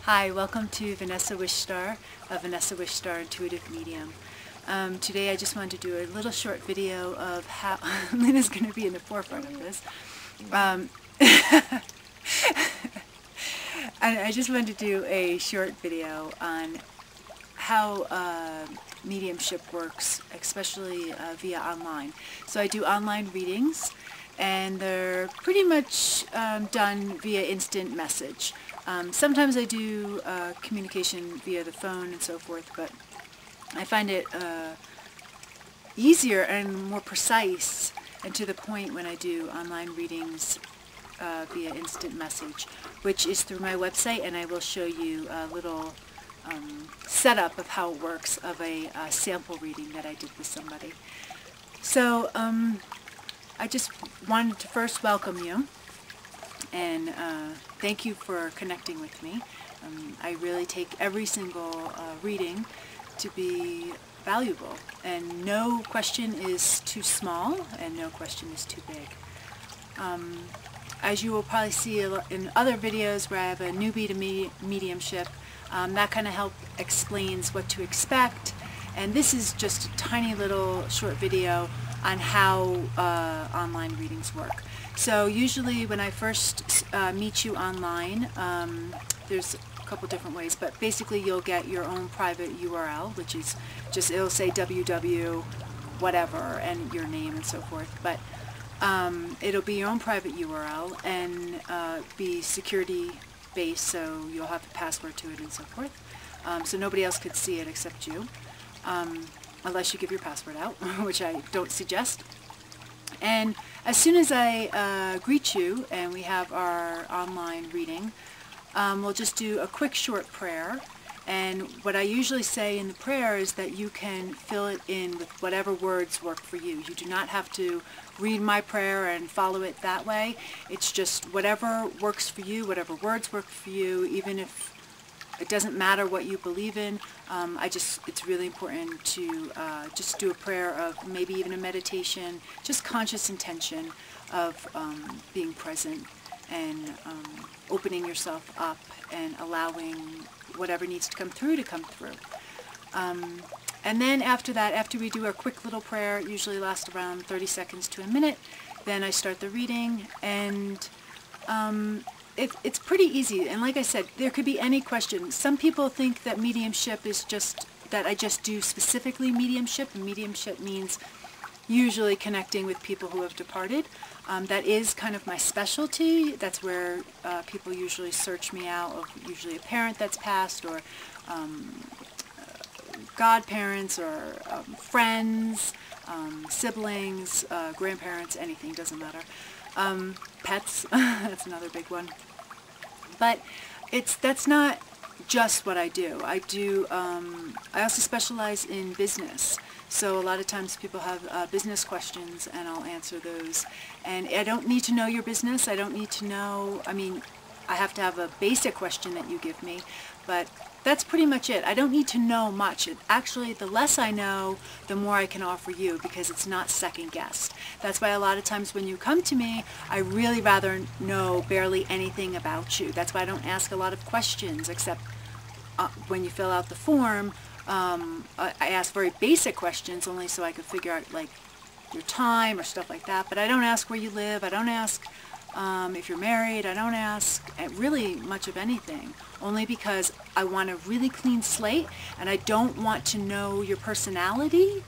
Hi, welcome to Vanessa Wishstar of Vanessa Wishstar Intuitive Medium. Today I just wanted to do a little short video of how Lynn going to be in the forefront of this. And I just wanted to do a short video on how mediumship works, especially via online. So I do online readings, and they're pretty much done via instant message. Sometimes I do communication via the phone and so forth, but I find it easier and more precise and to the point when I do online readings via instant message, which is through my website, and I will show you a little setup of how it works of a sample reading that I did with somebody. So I just wanted to first welcome you and thank you for connecting with me. I really take every single reading to be valuable, and no question is too small and no question is too big. As you will probably see in other videos where I have a newbie to mediumship, that kind of help explains what to expect, and this is just a tiny little short video on how online readings work. So usually when I first meet you online, there's a couple different ways, but basically you'll get your own private URL, which is just, it'll say www whatever and your name and so forth, but it'll be your own private URL and be security based, so you'll have a password to it and so forth. So nobody else could see it except you, unless you give your password out, which I don't suggest. And as soon as I greet you and we have our online reading, we'll just do a quick short prayer. And what I usually say in the prayer is that you can fill it in with whatever words work for you. You do not have to read my prayer and follow it that way. It's just whatever works for you, whatever words work for you, even if it doesn't matter what you believe in. It's really important to just do a prayer of maybe even a meditation, just conscious intention of being present and opening yourself up and allowing whatever needs to come through. And then after that, after we do our quick little prayer, it usually lasts around 30 seconds to a minute, then I start the reading, and it's pretty easy. And like I said, there could be any question. Some people think that mediumship is just, that I just do specifically mediumship, and mediumship means usually connecting with people who have departed. That is kind of my specialty. That's where people usually search me out, of usually a parent that's passed, or godparents, or friends, siblings, grandparents, anything, doesn't matter. Pets, that's another big one. But that's not just what I do. I also specialize in business. So a lot of times people have business questions, and I'll answer those. And I don't need to know your business. I don't need to know, I mean, I have to have a basic question that you give me, but that's pretty much it. I don't need to know much. Actually, the less I know, the more I can offer you, because it's not second-guessed. That's why a lot of times when you come to me, I really rather know barely anything about you. That's why I don't ask a lot of questions, except when you fill out the form. I ask very basic questions only so I can figure out, like, your time or stuff like that. But I don't ask where you live. I don't ask if you're married. I don't ask really much of anything, only because I want a really clean slate, and I don't want to know your personality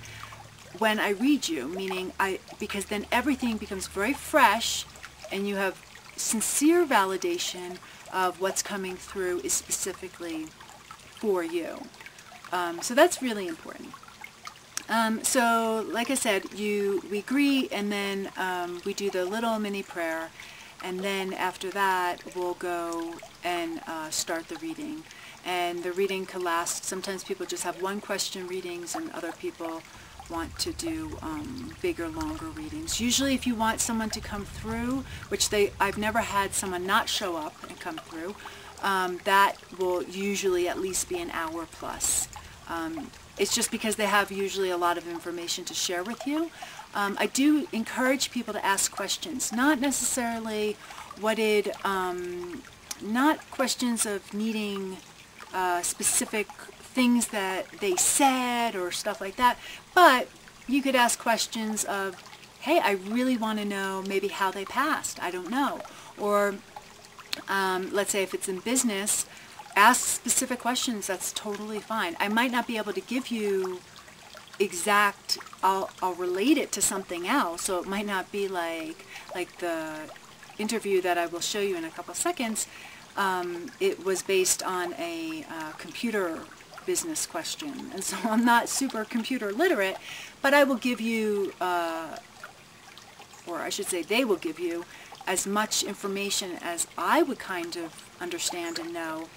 when I read you, meaning because then everything becomes very fresh, and you have sincere validation of what's coming through is specifically for you. So that's really important. So like I said, we greet, and then we do the little mini prayer, and then after that we'll go and start the reading. And the reading can last, sometimes people just have one question readings, and other people want to do bigger, longer readings. Usually if you want someone to come through, which I've never had someone not show up and come through, that will usually at least be an hour plus. It's just because they have usually a lot of information to share with you. I do encourage people to ask questions, not necessarily what did not questions of needing specific things that they said or stuff like that, but you could ask questions of, hey, I really want to know maybe how they passed. I don't know. Or let's say if it's in business, ask specific questions. That's totally fine. I might not be able to give you exact, I'll relate it to something else. So it might not be like the interview that I will show you in a couple seconds. It was based on a computer business question. And so I'm not super computer literate, but I will give you, or I should say they will give you, as much information as I would kind of understand and know,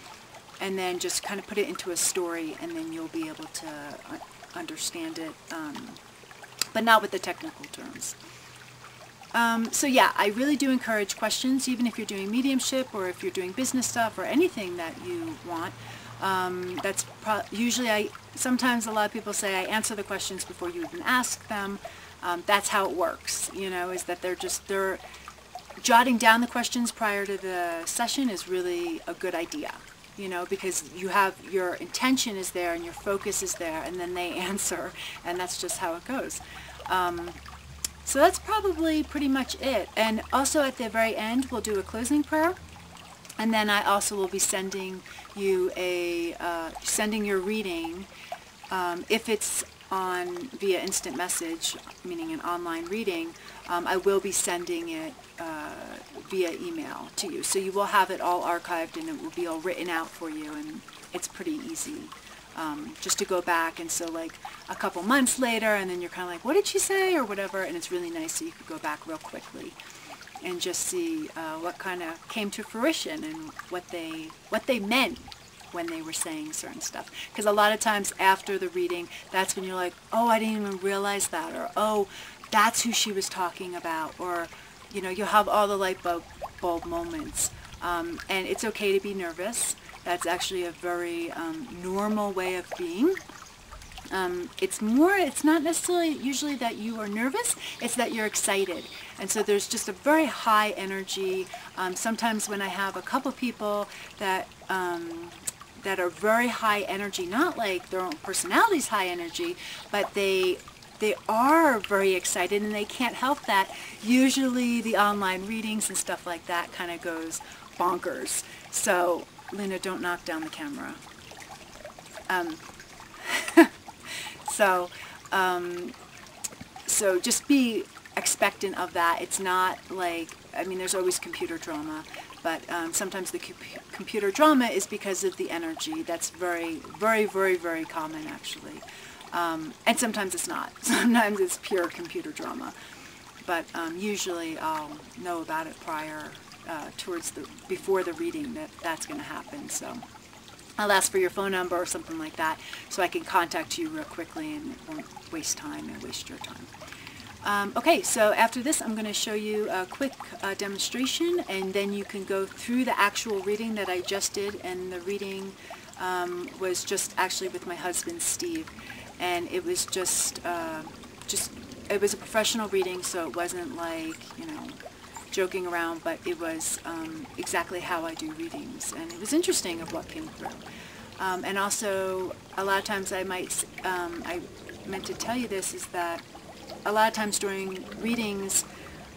and then just kind of put it into a story, and then you'll be able to understand it, but not with the technical terms. So yeah, I really do encourage questions, even if you're doing mediumship or if you're doing business stuff or anything that you want. That's usually sometimes a lot of people say I answer the questions before you even ask them. That's how it works, you know, is that they're jotting down the questions prior to the session is really a good idea, you know, because you have your intention is there and your focus is there, and then they answer, and that's just how it goes. So that's probably pretty much it. And also at the very end, we'll do a closing prayer. And then I also will be sending you sending your reading, if it's via instant message, meaning an online reading, I will be sending it via email to you. So you will have it all archived and it will be all written out for you, and it's pretty easy just to go back. And so like a couple months later, and then you're kind of like, what did she say or whatever, and it's really nice so you could go back real quickly and just see what kind of came to fruition and what they meant when they were saying certain stuff. Because a lot of times after the reading, that's when you're like, oh, I didn't even realize that, or oh, that's who she was talking about, or you know, you'll have all the light bulb moments. And it's okay to be nervous. That's actually a very normal way of being. It's not necessarily usually that you are nervous, it's that you're excited. And so there's just a very high energy. Sometimes when I have a couple people that are very high energy, not like their own personality's high energy, but they are very excited and they can't help that. Usually the online readings and stuff like that kind of goes bonkers. So, Luna, don't knock down the camera. So just be expectant of that. It's not like, I mean, there's always computer drama, but sometimes the computer drama is because of the energy. That's very, very, very, very common, actually. And sometimes it's not. Sometimes it's pure computer drama. But usually I'll know about it prior, before the reading that's going to happen. So I'll ask for your phone number or something like that so I can contact you real quickly and it won't waste time and waste your time. Okay, so after this I'm going to show you a quick demonstration, and then you can go through the actual reading that I just did. And the reading was just actually with my husband Steve, and it was it was a professional reading, so it wasn't like, you know, joking around, but it was exactly how I do readings, and it was interesting of what came through. And also, a lot of times I meant to tell you this, is that a lot of times during readings,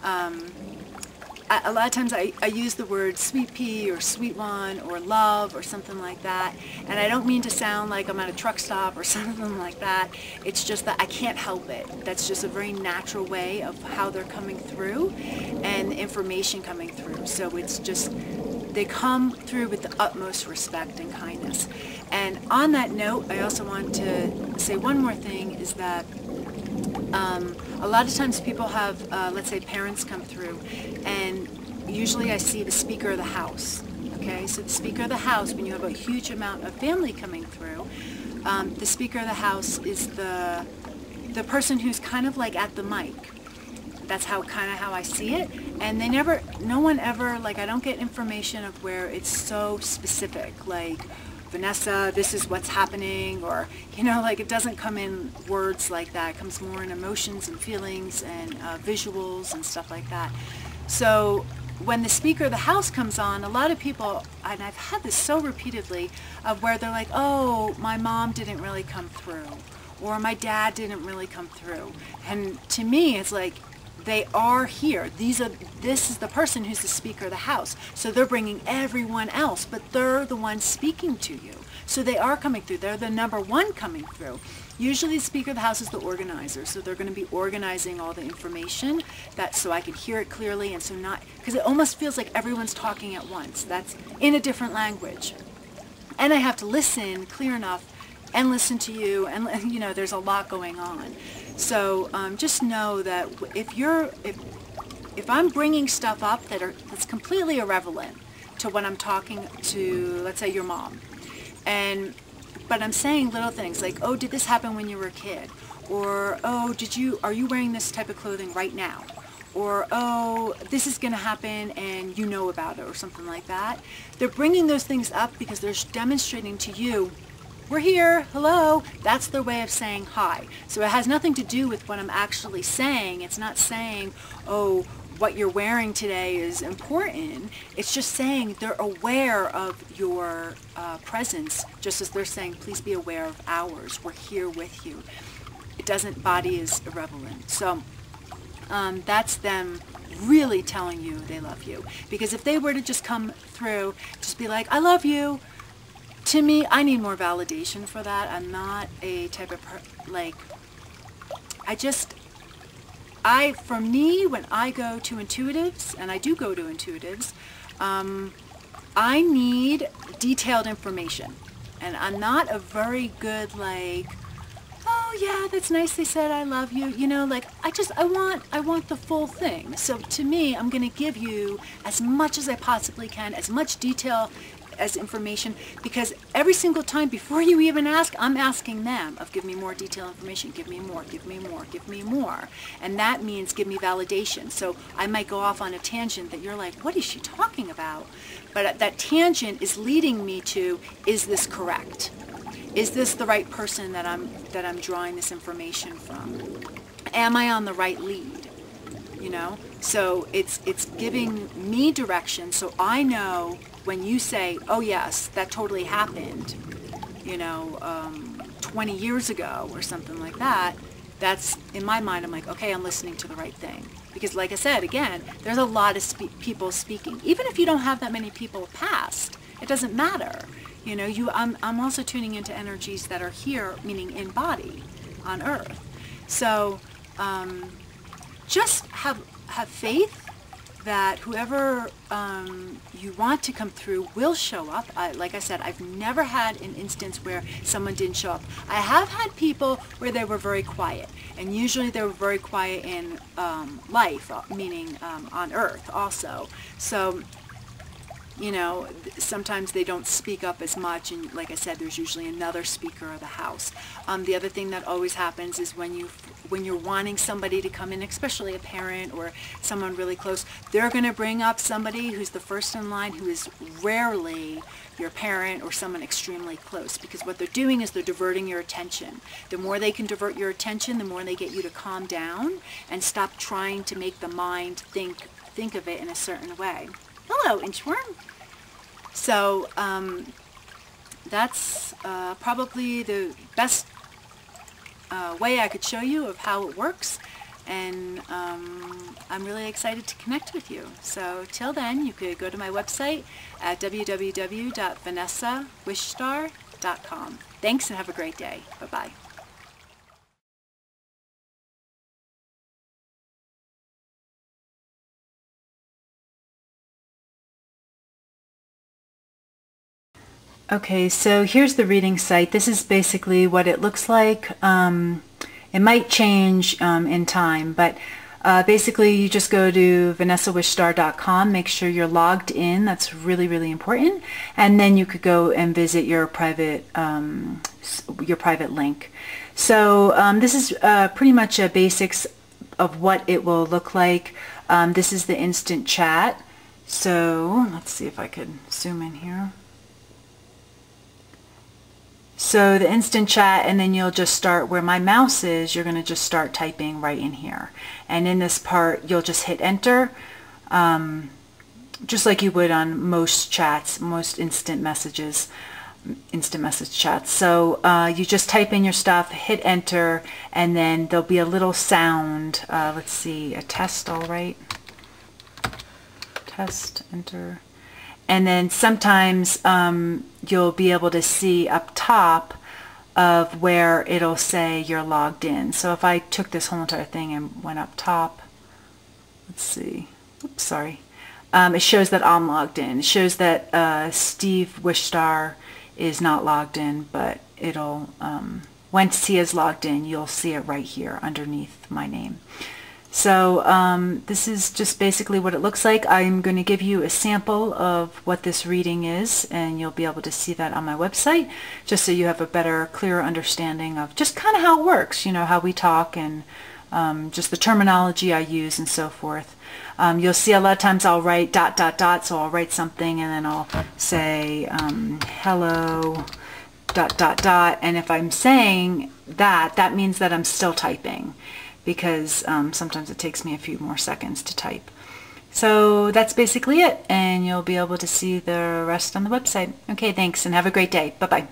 a lot of times I use the word sweet pea or sweet one or love or something like that, and I don't mean to sound like I'm at a truck stop or something like that. It's just that I can't help it. That's just a very natural way of how they're coming through and the information coming through. So it's just, they come through with the utmost respect and kindness. And on that note, I also want to say one more thing, is that a lot of times people have, let's say, parents come through, and usually I see the speaker of the house. Okay, so the speaker of the house, when you have a huge amount of family coming through, the speaker of the house is the person who's kind of like at the mic. That's how I see it. And no one ever, like, I don't get information of where it's so specific, like, Vanessa, this is what's happening, or, you know, like, it doesn't come in words like that. It comes more in emotions and feelings and visuals and stuff like that. So when the speaker of the house comes on, a lot of people, and I've had this so repeatedly, of where they're like, oh, my mom didn't really come through, or my dad didn't really come through. And to me, it's like, they are here. This is the person who's the speaker of the house. So they're bringing everyone else, but they're the ones speaking to you. So they are coming through. They're the number one coming through. Usually the speaker of the house is the organizer. So they're going to be organizing all the information so I can hear it clearly, and so not, because it almost feels like everyone's talking at once. That's in a different language. And I have to listen clear enough and listen to you, and you know, there's a lot going on. So just know that if I'm bringing stuff up that's completely irrelevant to when I'm talking to, let's say, your mom, but I'm saying little things like, oh, did this happen when you were a kid? Or, oh, are you wearing this type of clothing right now? Or, oh, this is going to happen and you know about it, or something like that. They're bringing those things up because they're demonstrating to you, we're here, hello. That's their way of saying hi. So it has nothing to do with what I'm actually saying. It's not saying, oh, what you're wearing today is important. It's just saying they're aware of your presence, just as they're saying, please be aware of ours. We're here with you. Body is irrelevant. So that's them really telling you they love you. Because if they were to just come through, just be like, I love you. To me, I need more validation for that. I'm not a type of, for me, when I go to intuitives, and I do go to intuitives, I need detailed information. And I'm not a very good, oh yeah, that's nice they said I love you. You know, I want the full thing. So to me, I'm going to give you as much as I possibly can, as much detail as information, because every single time before you even ask, I'm asking them of give me more detailed information, give me more, give me more, give me more. And that means give me validation. So I might go off on a tangent that you're like, what is she talking about? But that tangent is leading me to, is this correct? Is this the right person that I'm drawing this information from? Am I on the right lead? You know? So it's giving me direction, so I know when you say, oh yes, that totally happened, 20 years ago or something like that, that's, in my mind, I'm like, okay, I'm listening to the right thing. Because like I said, again, there's a lot of people speaking. Even if you don't have that many people past, it doesn't matter. I'm also tuning into energies that are here, meaning in body, on Earth. So just have faith that whoever you want to come through will show up. Like I said, I've never had an instance where someone didn't show up. I have had people where they were very quiet, and usually they were very quiet in life, meaning on Earth also. So, sometimes they don't speak up as much, and like I said, there's usually another speaker of the house. The other thing that always happens is when you're wanting somebody to come in, especially a parent or someone really close, they're going to bring up somebody who's the first in line, who is rarely your parent or someone extremely close, because what they're doing is they're diverting your attention. The more they can divert your attention, the more they get you to calm down and stop trying to make the mind think of it in a certain way. Hello, inchworm. So that's probably the best way I could show you of how it works, and I'm really excited to connect with you. So till then, you could go to my website at www.vanessawishstar.com. Thanks, and have a great day. Bye-bye. Okay, so here's the reading site. This is basically what it looks like. It might change in time, but basically you just go to vanessawishstar.com, make sure you're logged in. That's really, really important. And then you could go and visit your private link. So this is pretty much a basics of what it will look like. This is the instant chat. So let's see if I could zoom in here. So the instant chat, and then you'll just start where my mouse is. You're going to just start typing right in here. And in this part, you'll just hit enter. just like you would on most chats, most instant message chats. So you just type in your stuff, hit enter, and then there'll be a little sound. Let's see, a test, all right. Test, enter. And then sometimes you'll be able to see up top of where it'll say you're logged in. So if I took this whole entire thing and went up top, let's see, oops, sorry. It shows that I'm logged in. It shows that Steve Wishstar is not logged in, but it'll, once he is logged in, you'll see it right here underneath my name. So this is just basically what it looks like. I'm going to give you a sample of what this reading is, and you'll be able to see that on my website, just so you have a better, clearer understanding of just kind of how it works, you know, how we talk and just the terminology I use and so forth. You'll see a lot of times I'll write ... so I'll write something and then I'll say hello ... and if I'm saying that, that means that I'm still typing, because sometimes it takes me a few more seconds to type. So that's basically it, and you'll be able to see the rest on the website. Okay, thanks, and have a great day. Bye-bye.